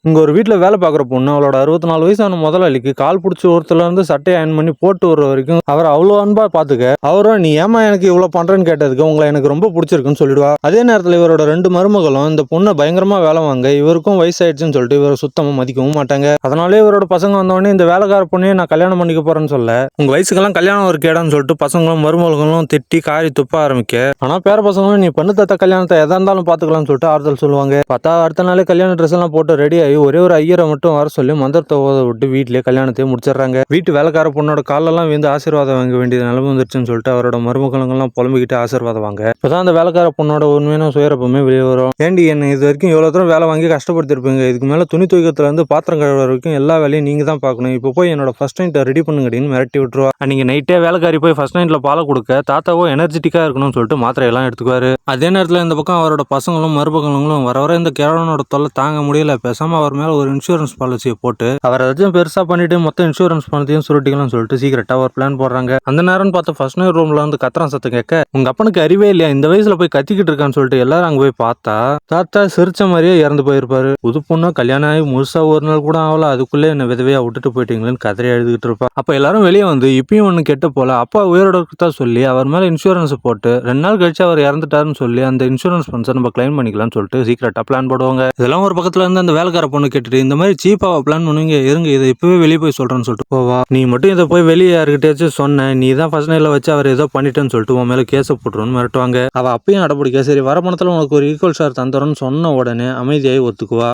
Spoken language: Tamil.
இங்க ஒரு வீட்டுல வேலை பார்க்குற பொண்ணு அவளோட 64 வயசான முதலாளிக்கு கால் பிடிச்சி ஒருத்தர்ல இருந்து சட்டையை அயன் பண்ணி போட்டு வர்ற வரைக்கும் அவர் அவ்வளோ அன்பா பாத்துக்க. அவரும் நீ ஏமா எனக்கு இவ்வளவு பண்றேன்னு கேட்டதுக்கு உங்களை எனக்கு ரொம்ப பிடிச்சிருக்குன்னு சொல்லிடுவா. அதே நேரத்துல இவரோட 2 மருமகளும் இந்த பொண்ணை பயங்கரமா வேலை வாங்க இவருக்கும் வயசாயிடுச்சுன்னு சொல்லிட்டு இவரை சுத்தமா மதிக்கவும் மாட்டாங்க. அதனாலே இவரோட பசங்க வந்தவொடனே இந்த வேலைக்கார பொண்ணையே நான் கல்யாணம் பண்ணிக்க போறேன்னு சொல்ல உங்க வயசுக்கெல்லாம் கல்யாணம் ஒரு கேடான்னு சொல்லிட்டு பசங்களும் மருமகளும் திட்டி காரி துப்ப ஆரம்பிக்க, ஆனா பேர பசங்களும் நீ பண்ணு தத்த கல்யாணத்தை எதா இருந்தாலும் பாத்துக்கலாம்னு சொல்லிட்டு ஆறுதல் சொல்லுவாங்க. பார்த்தா அடுத்த நாளே கல்யாண ட்ரெஸ் எல்லாம் போட்டு ரெடி ஆகி ஒரே ஒரு ஐயரை மட்டும் வர சொல்லி மந்திரத்தை ஓத விட்டு வீட்லயே கல்யாணத்தையும் முடிச்சிடறாங்க. வீட்டு வேலைக்கார பொண்ணோட காலெல்லாம் விழுந்து ஆசீர்வாதம் வாங்க வேண்டிய நிலைமை வந்துருச்சுன்னு சொல்லிட்டு அவரோட மருமகளுங்கெல்லாம் புலம்பிக்கிட்டு ஆசீர்வாதம் வாங்க. இப்பதான் அந்த வேலைக்கார பொண்ணோட உண்மையான சுயரப்பமே வெளியே வரும். ஏண்டி என்ன இது வரைக்கும் எவ்வளவு தூரம் வேலை வாங்கி கஷ்டப்படுத்திருப்பீங்க, இதுக்கு மேல துணி துவைக்கிறதுல இருந்து பாத்திரம் கழுவுற வரைக்கும் எல்லா வேலையும் நீங்க தான் பாக்கணும். இப்போ போய் என்னோட ஃபர்ஸ்ட் நைட்டை ரெடி பண்ணுங்கடின்னு மிரட்டி விட்டுருவா. அன்னைக்கு நைட்டே வேலைக்காரி போய் ஃபர்ஸ்ட் நைட்ல பாலை கொடுக்க தாத்தாவோ எனர்ஜெட்டிக்கா இருக்கணும்னு சொல்லிட்டு மாத்திரையெல்லாம் எடுத்துக்குவாரு. அதே நேரத்தில் இந்த பக்கம் அவரோட பசங்களும் மருமகளும் வர வர இந்த கிழவனோட தொல்லை தாங்க முடியல. பேசாம அவர் மேல ஒரு இன்சூரன்ஸ் பாலிசியை போட்டு அவர் ஏதாச்சும் பெருசா பண்ணிட்டு மொத்த இன்சூரன்ஸ் பணத்தையும் சுருட்டிக்கலாம்னு சொல்லிட்டு சீக்கிரட்டா ஒரு பிளான் போடுறாங்க. அந்த நேரம் பார்த்து ஃபர்ஸ்ட் நைட் ரூம்ல வந்து கத்துறான் சத்தம் கேட்க, உங்க அப்பனுக்கு அறிவே இல்லையா, இந்த வயசுல போய் கத்திக்கிட்டு இருக்கான்னு சொல்லிட்டு எல்லாரும் அங்க போய் பார்த்தா தாத்தா சிரிச்ச மாதிரியே இறந்து போயிருப்பாரு. புது பொண்ணு கல்யாணம் ஆகி முழுசா ஒரு நாள் கூட ஆகல, அதுக்குள்ளே என்ன விதவையா விட்டுட்டு போயிட்டீங்களேன்னு கதறி எழுதிட்டு இருப்பா. அப்ப எல்லாரும் வெளியே வந்து இப்பயும் ஒண்ணு கெட்ட போல அப்பா உயிரோட தான் சொல்லி அவர் மேல இன்சூரன்ஸ் போட்டு 2 நாள் கழிச்சு அவர் இறந்துட்டாருன்னு சொல்லி அந்த இன்சூரன்ஸ் பண்ஸை நம்ம கிளைம் பண்ணிக்கலாம்னு சொல்லிட்டு சீக்கிரட்டா பிளான் போடுவாங்க. இதெல்லாம் ஒரு பக்கத்துல இருந்து அந்த வேலைக்கார பொண்ணு கேட்டுட்டு இந்த மாதிரி சீப்பாவா பிளான் பண்ணுவீங்க, இருங்க இதை இப்பவே வெளியே போய் சொல்றேன்னு சொல்லிட்டு போவா. நீ மட்டும் இதை போய் வெளியே யாருக்கிட்டாச்சும் சொன்ன, நீ தான் ஃபர்ஸ்ட் நைட்ல வச்சு அவர் ஏதோ பண்ணிட்டேன்னு சொல்லிட்டு உன் மேல கேஸை போட்டுருன்னு மிரட்டுவாங்க. அவ அப்பயும் அடப்பிடிக்க சரி வர பணத்துல உனக்கு ஒரு ஈக்குவல் ஷேர் தந்துறோம்னு சொன்ன உடனே அமைதியாகி ஒத்துக்குவா.